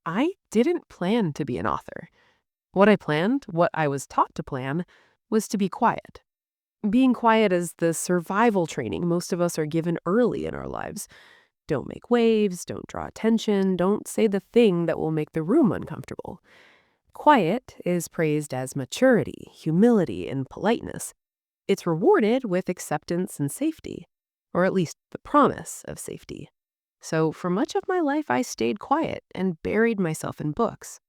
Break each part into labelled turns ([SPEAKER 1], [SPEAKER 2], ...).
[SPEAKER 1] I didn't plan to be an author. What I planned, what I was taught to plan, was to be quiet. Being quiet is the survival training most of us are given early in our lives. Don't make waves, don't draw attention, don't say the thing that will make the room uncomfortable. Quiet is praised as maturity, humility, and politeness. It's rewarded with acceptance and safety, or at least the promise of safety. So for much of my life, I stayed quiet and buried myself in books.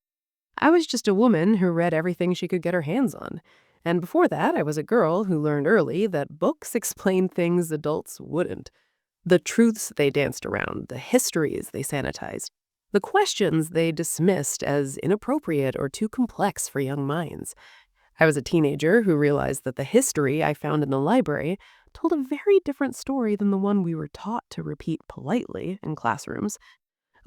[SPEAKER 1] I was just a woman who read everything she could get her hands on. And before that, I was a girl who learned early that books explain things adults wouldn't. The truths they danced around, the histories they sanitized, the questions they dismissed as inappropriate or too complex for young minds. I was a teenager who realized that the history I found in the library told a very different story than the one we were taught to repeat politely in classrooms.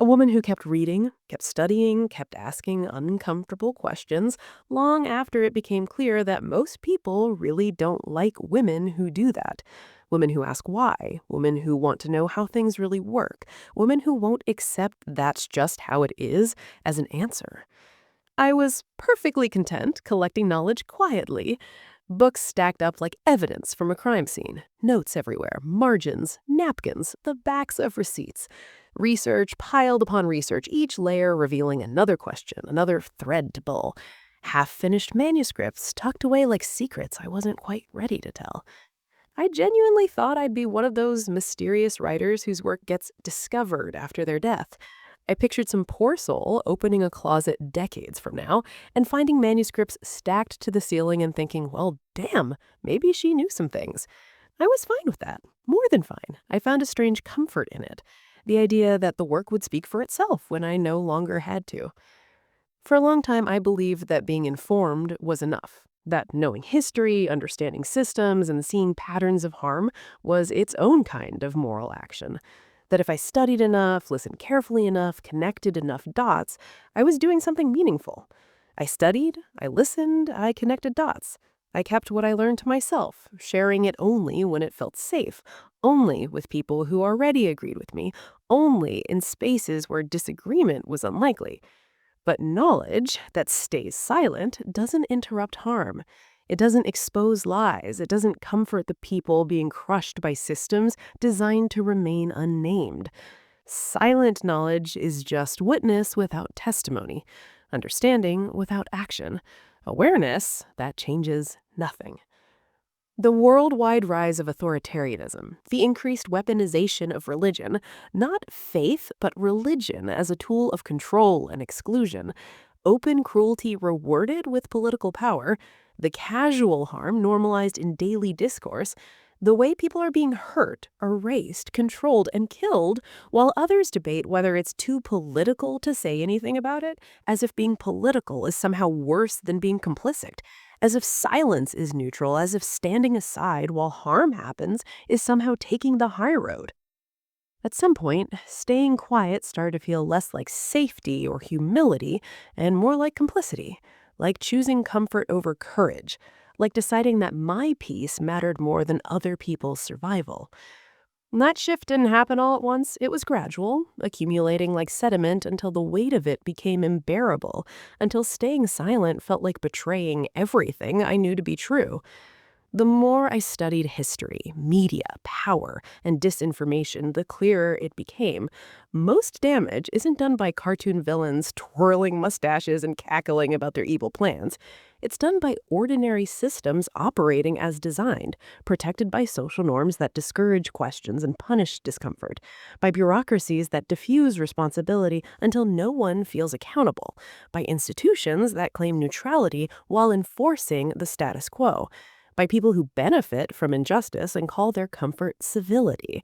[SPEAKER 1] A woman who kept reading, kept studying, kept asking uncomfortable questions long after it became clear that most people really don't like women who do that. Women who ask why, women who want to know how things really work, women who won't accept that's just how it is as an answer. I was perfectly content collecting knowledge quietly. Books stacked up like evidence from a crime scene. Notes everywhere, margins, napkins, the backs of receipts. Research piled upon research, each layer revealing another question, another thread to pull. Half-finished manuscripts tucked away like secrets I wasn't quite ready to tell. I genuinely thought I'd be one of those mysterious writers whose work gets discovered after their death. I pictured some poor soul opening a closet decades from now and finding manuscripts stacked to the ceiling and thinking, well, damn, maybe she knew some things. I was fine with that, more than fine. I found a strange comfort in it, the idea that the work would speak for itself when I no longer had to. For a long time, I believed that being informed was enough, that knowing history, understanding systems, and seeing patterns of harm was its own kind of moral action. That if I studied enough, listened carefully enough, connected enough dots, I was doing something meaningful. I studied, I listened, I connected dots. I kept what I learned to myself, sharing it only when it felt safe, only with people who already agreed with me, only in spaces where disagreement was unlikely. But knowledge that stays silent doesn't interrupt harm. It doesn't expose lies. It doesn't comfort the people being crushed by systems designed to remain unnamed. Silent knowledge is just witness without testimony, understanding without action, awareness that changes nothing. The worldwide rise of authoritarianism, the increased weaponization of religion, not faith, but religion as a tool of control and exclusion, open cruelty rewarded with political power, the casual harm normalized in daily discourse, the way people are being hurt, erased, controlled, and killed, while others debate whether it's too political to say anything about it, as if being political is somehow worse than being complicit, as if silence is neutral, as if standing aside while harm happens is somehow taking the high road. At some point, staying quiet started to feel less like safety or humility and more like complicity, like choosing comfort over courage, like deciding that my peace mattered more than other people's survival. That shift didn't happen all at once. It was gradual, accumulating like sediment until the weight of it became unbearable, until staying silent felt like betraying everything I knew to be true. The more I studied history, media, power, and disinformation, the clearer it became. Most damage isn't done by cartoon villains twirling mustaches and cackling about their evil plans. It's done by ordinary systems operating as designed, protected by social norms that discourage questions and punish discomfort, by bureaucracies that diffuse responsibility until no one feels accountable, by institutions that claim neutrality while enforcing the status quo, by people who benefit from injustice and call their comfort civility.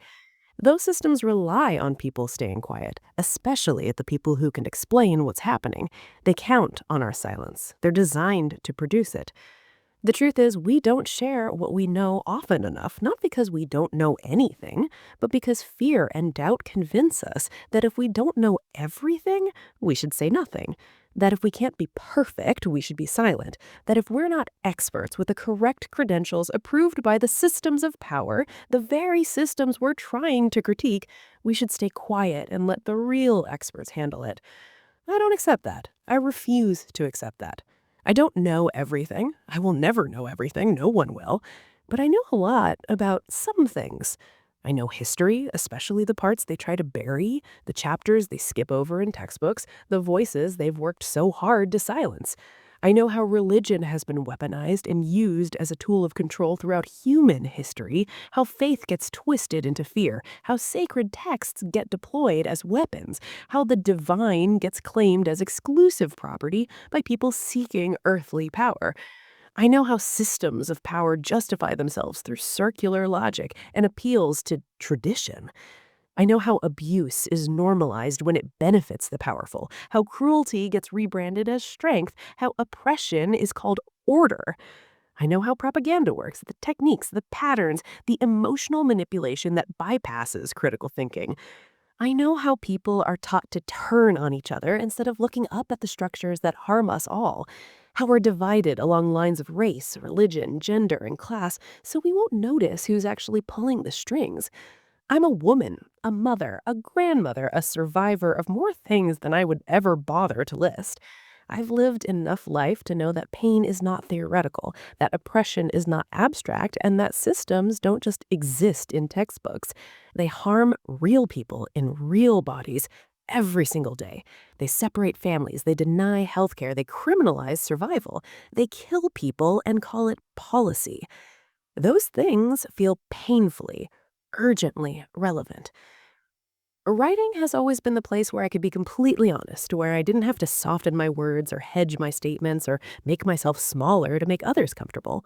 [SPEAKER 1] Those systems rely on people staying quiet, especially the people who can explain what's happening. They count on our silence. They're designed to produce it. The truth is, we don't share what we know often enough, not because we don't know anything, but because fear and doubt convince us that if we don't know everything, we should say nothing. That if we can't be perfect, we should be silent. That if we're not experts with the correct credentials approved by the systems of power, the very systems we're trying to critique, we should stay quiet and let the real experts handle it. I don't accept that. I refuse to accept that. I don't know everything. I will never know everything. No one will. But I know a lot about some things. I know history, especially the parts they try to bury, the chapters they skip over in textbooks, the voices they've worked so hard to silence. I know how religion has been weaponized and used as a tool of control throughout human history, how faith gets twisted into fear, how sacred texts get deployed as weapons, how the divine gets claimed as exclusive property by people seeking earthly power. I know how systems of power justify themselves through circular logic and appeals to tradition. I know how abuse is normalized when it benefits the powerful, how cruelty gets rebranded as strength, how oppression is called order. I know how propaganda works, the techniques, the patterns, the emotional manipulation that bypasses critical thinking. I know how people are taught to turn on each other instead of looking up at the structures that harm us all. How we're divided along lines of race, religion, gender, and class, so we won't notice who's actually pulling the strings. I'm a woman, a mother, a grandmother, a survivor of more things than I would ever bother to list. I've lived enough life to know that pain is not theoretical, that oppression is not abstract, and that systems don't just exist in textbooks. They harm real people in real bodies every single day. They separate families, they deny healthcare, they criminalize survival, they kill people and call it policy. Those things feel painfully, urgently relevant. Writing has always been the place where I could be completely honest, where I didn't have to soften my words or hedge my statements or make myself smaller to make others comfortable.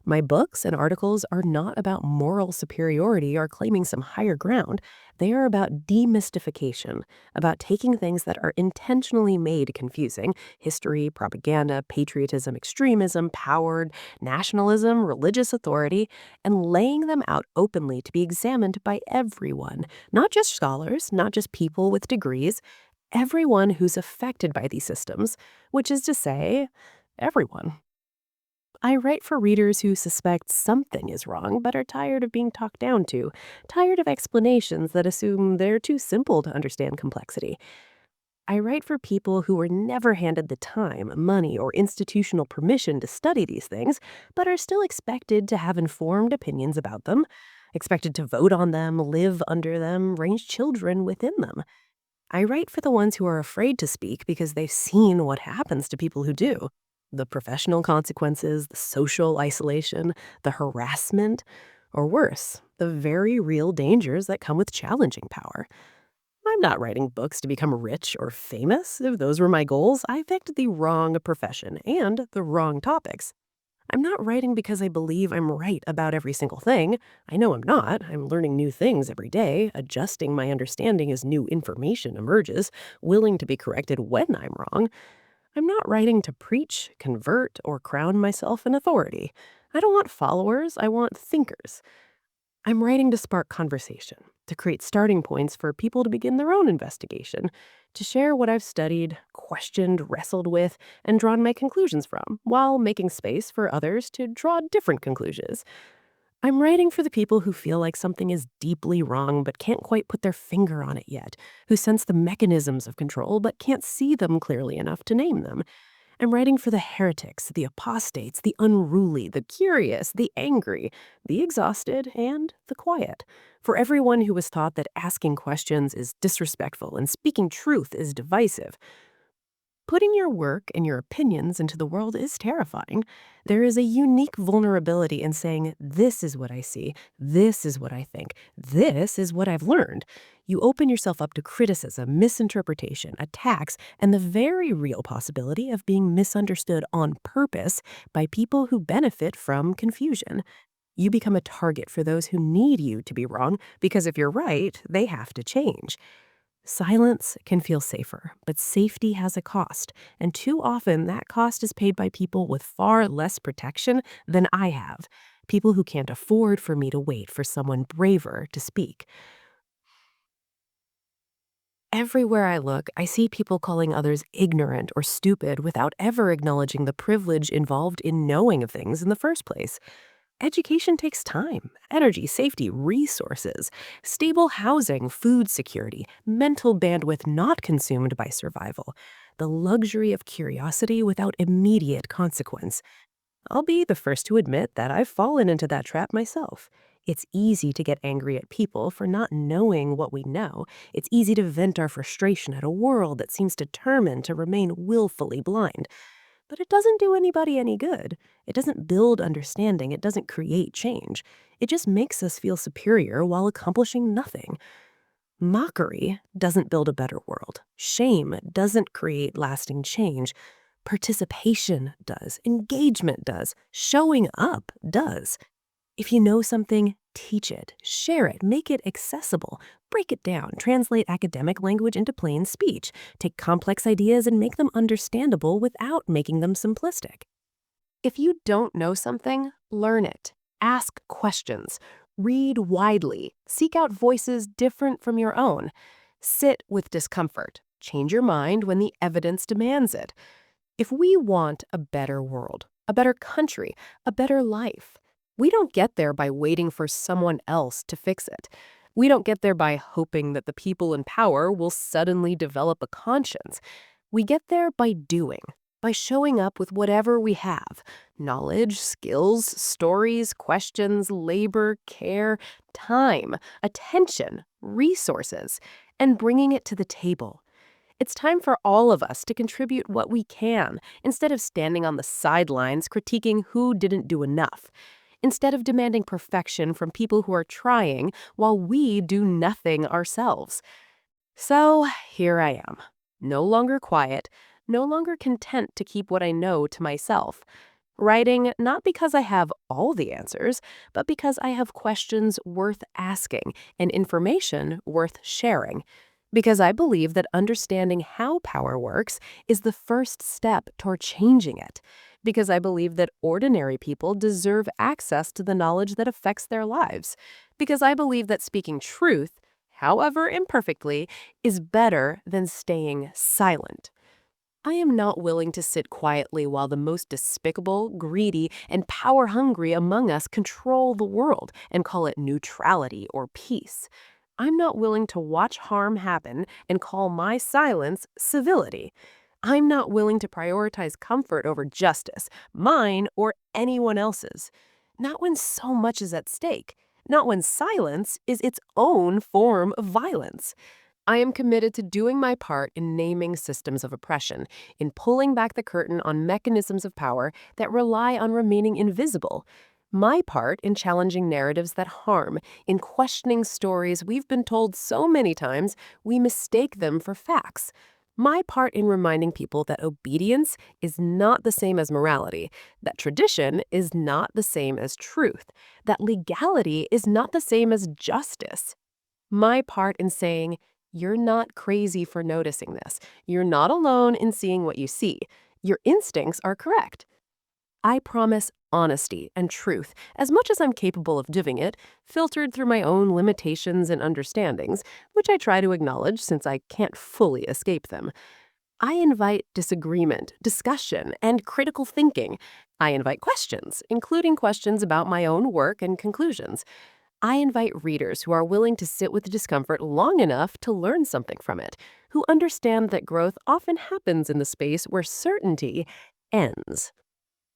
[SPEAKER 1] My books and articles are not about moral superiority or claiming some higher ground. They are about demystification, about taking things that are intentionally made confusing history, propaganda, patriotism, extremism, power, nationalism, religious authority and laying them out openly to be examined by everyone. Not just scholars, not just people with degrees, everyone who's affected by these systems, which is to say, everyone. I write for readers who suspect something is wrong but are tired of being talked down to, tired of explanations that assume they're too simple to understand complexity. I write for people who were never handed the time, money, or institutional permission to study these things, but are still expected to have informed opinions about them, expected to vote on them, live under them, raise children within them. I write for the ones who are afraid to speak because they've seen what happens to people who do. The professional consequences, the social isolation, the harassment, or worse, the very real dangers that come with challenging power. I'm not writing books to become rich or famous. If those were my goals, I picked the wrong profession and the wrong topics. I'm not writing because I believe I'm right about every single thing. I know I'm not. I'm learning new things every day, adjusting my understanding as new information emerges, willing to be corrected when I'm wrong. I'm not writing to preach, convert, or crown myself an authority. I don't want followers, I want thinkers. I'm writing to spark conversation, to create starting points for people to begin their own investigation, to share what I've studied, questioned, wrestled with, and drawn my conclusions from, while making space for others to draw different conclusions. I'm writing for the people who feel like something is deeply wrong but can't quite put their finger on it yet, who sense the mechanisms of control but can't see them clearly enough to name them. I'm writing for the heretics, the apostates, the unruly, the curious, the angry, the exhausted, and the quiet. For everyone who was taught that asking questions is disrespectful and speaking truth is divisive. Putting your work and your opinions into the world is terrifying. There is a unique vulnerability in saying, this is what I see, this is what I think, this is what I've learned. You open yourself up to criticism, misinterpretation, attacks, and the very real possibility of being misunderstood on purpose by people who benefit from confusion. You become a target for those who need you to be wrong because if you're right, they have to change. Silence can feel safer, but safety has a cost, and too often that cost is paid by people with far less protection than I have, people who can't afford for me to wait for someone braver to speak. Everywhere I look, I see people calling others ignorant or stupid without ever acknowledging the privilege involved in knowing things in the first place. Education takes time, energy, safety, resources, stable housing, food security, mental bandwidth not consumed by survival. the luxury of curiosity without immediate consequence. I'll be the first to admit that I've fallen into that trap myself. It's easy to get angry at people for not knowing what we know. It's easy to vent our frustration at a world that seems determined to remain willfully blind. But it doesn't do anybody any good. It doesn't build understanding. It doesn't create change. It just makes us feel superior while accomplishing nothing. Mockery doesn't build a better world. Shame doesn't create lasting change. Participation does. Engagement does. Showing up does. If you know something, teach it, share it, make it accessible, break it down, translate academic language into plain speech, take complex ideas and make them understandable without making them simplistic. If you don't know something, learn it. Ask questions. Read widely. Seek out voices different from your own. Sit with discomfort. Change your mind when the evidence demands it. If we want a better world, a better country, a better life, we don't get there by waiting for someone else to fix it. We don't get there by hoping that the people in power will suddenly develop a conscience. We get there by doing, by showing up with whatever we have: knowledge, skills, stories, questions, labor, care, time, attention, resources, and bringing it to the table. It's time for all of us to contribute what we can, instead of standing on the sidelines critiquing who didn't do enough, instead of demanding perfection from people who are trying while we do nothing ourselves. So here I am, no longer quiet, no longer content to keep what I know to myself, writing not because I have all the answers, but because I have questions worth asking and information worth sharing. Because I believe that understanding how power works is the first step toward changing it. Because I believe that ordinary people deserve access to the knowledge that affects their lives. Because I believe that speaking truth, however imperfectly, is better than staying silent. I am not willing to sit quietly while the most despicable, greedy, and power-hungry among us control the world and call it neutrality or peace. I'm not willing to watch harm happen and call my silence civility. I'm not willing to prioritize comfort over justice, mine or anyone else's. Not when so much is at stake. Not when silence is its own form of violence. I am committed to doing my part in naming systems of oppression, in pulling back the curtain on mechanisms of power that rely on remaining invisible. My part in challenging narratives that harm, in questioning stories we've been told so many times we mistake them for facts. My part in reminding people that obedience is not the same as morality, that tradition is not the same as truth, that legality is not the same as justice. My part in saying, you're not crazy for noticing this. You're not alone in seeing what you see. Your instincts are correct. I promise honesty and truth, as much as I'm capable of doing it, filtered through my own limitations and understandings, which I try to acknowledge since I can't fully escape them. I invite disagreement, discussion, and critical thinking. I invite questions, including questions about my own work and conclusions. I invite readers who are willing to sit with the discomfort long enough to learn something from it, who understand that growth often happens in the space where certainty ends.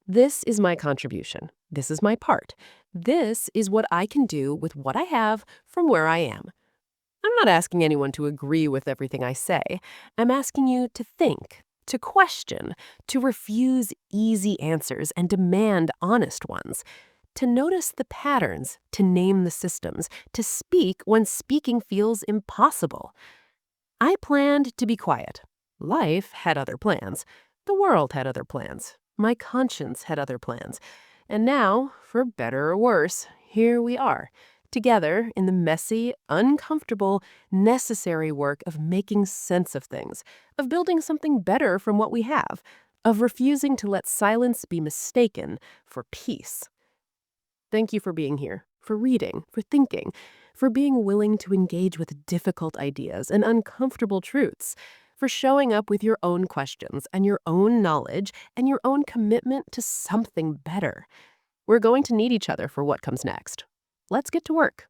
[SPEAKER 1] This is my contribution. This is my part. This is what I can do with what I have from where I am. I'm not asking anyone to agree with everything I say. I'm asking you to think, to question, to refuse easy answers and demand honest ones, to notice the patterns, to name the systems, to speak when speaking feels impossible. I planned to be quiet. Life had other plans. The world had other plans. My conscience had other plans. And now, for better or worse, here we are, together in the messy, uncomfortable, necessary work of making sense of things, of building something better from what we have, of refusing to let silence be mistaken for peace. Thank you for being here, for reading, for thinking, for being willing to engage with difficult ideas and uncomfortable truths, for showing up with your own questions and your own knowledge and your own commitment to something better. We're going to need each other for what comes next. Let's get to work.